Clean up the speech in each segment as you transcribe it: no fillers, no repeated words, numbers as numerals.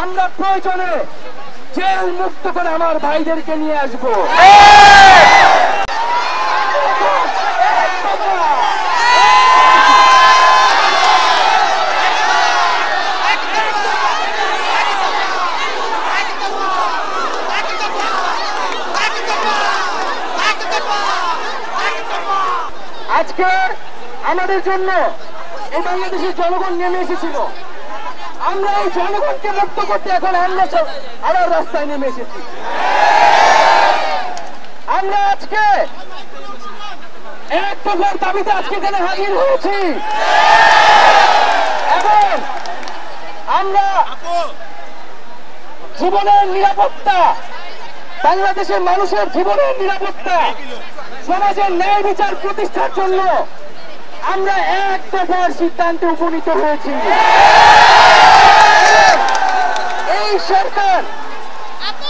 আমরা প্রয়োজনে জেল মুক্ত করে আমার ভাইদেরকে নিয়ে আসবো। আজকে আমাদের জন্য এই বাংলাদেশের জনগণ নেমে এসেছিল। আমরা এই জনগণকে মুক্ত করতে এখন আমরা আবার রাস্তায় নেমে এসেছি। আমরা আজকে এক দফার দাবিতে আজকে এখানে হাজির হয়েছি এবং আমরা জীবনের নিরাপত্তা, বাংলাদেশের মানুষের জীবনের নিরাপত্তা, সমাজের ন্যায় বিচার প্রতিষ্ঠার জন্য আমরা এক দফার সিদ্ধান্তে উপনীত হয়েছি। এই সরকার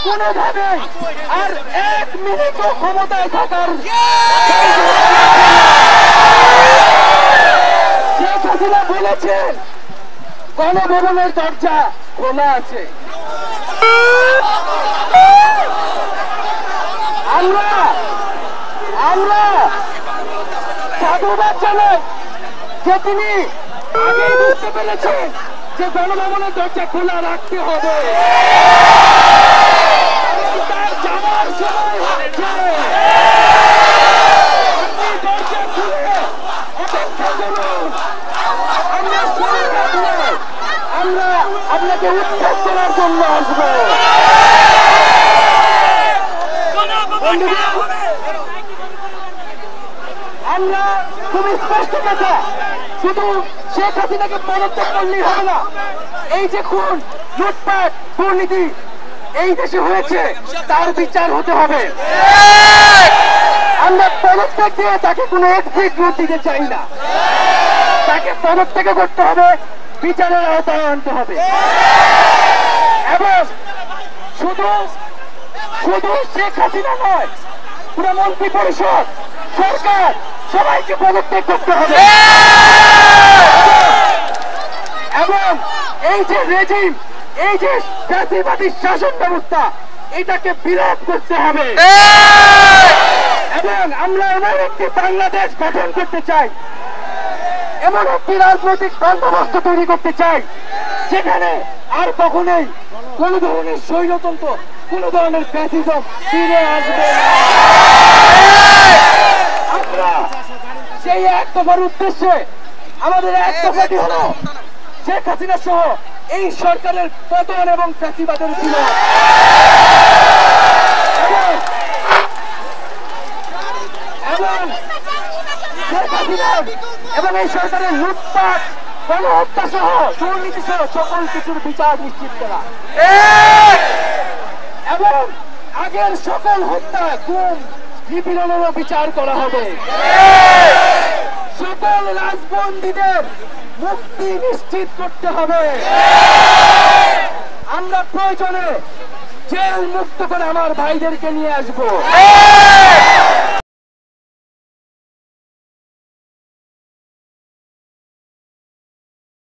কোনোভাবে আর এক মিনিট ক্ষমতায় থাকার শেখ হাসিনা বলেছেন গণভবনের দরজা খোলা আছে। আমরা সাধুবাদ জানাই যে তিনি আগেই বুঝতে পেরেছেন যে গণভবনের দরজা খোলা রাখতে হবে। তার যাওয়ার সময় হচ্ছে, দরজা খুলে অপেক্ষা করুন। আমরা আপনাকে উৎখাত করার জন্য আসবো। আমরা খুবই স্পষ্ট কথা, শুধু শেখ হাসিনাকে পদত্যাগ করলেই হবে না। এই যে খুন, লুটপাট, দুর্নীতি এই দেশে হয়েছে তার বিচার হতে হবে। আমরা পদত্যাগ দিয়ে তাকে কোনো এক্সিট রুট দিতে চাই না। তাকে পদত্যাগ করতে হবে, বিচারের আওতায় আনতে হবে এবং শুধু শেখ হাসিনা নয়, পুরো মন্ত্রী পরিষদ, সরকার সবাইকে পদত্যাগ করতে হবে এবং এই যে রেজিম, এই যে ফ্যাসিবাদী শাসন ব্যবস্থা, এটাকে বিরোধ করতে হবে এবং আমরা এমন একটি বাংলাদেশ গঠন করতে চাই, এমন একটি রাজনৈতিক বন্দোবস্ত তৈরি করতে চাই যেখানে আর কখনোই কোন ধরনের স্বৈরতন্ত্র, কোন ধরনের ফ্যাসিজম ফিরে আসবে না। আমরা সেই এক দফার উদ্দেশ্যে আমাদের এক দফাটি হলো শেখ হাসিনা সহ এই সরকারের পতন এবং ফ্যাসিবাদের বিরোধ এবং এই সরকারের লুটপাট, গণহত্যা সহ দুর্নীতি সহ সকল কিছুর বিচার নিশ্চিত করা এবং আগের সকল হত্যা, গুম, নিপীড়নেরও বিচার করা হবে। সকল রাজবন্দীদের মুক্তি নিশ্চিত করতে হবে। আমরা প্রয়োজনে জেল মুক্ত করে আমার ভাইদেরকে নিয়ে আসবো।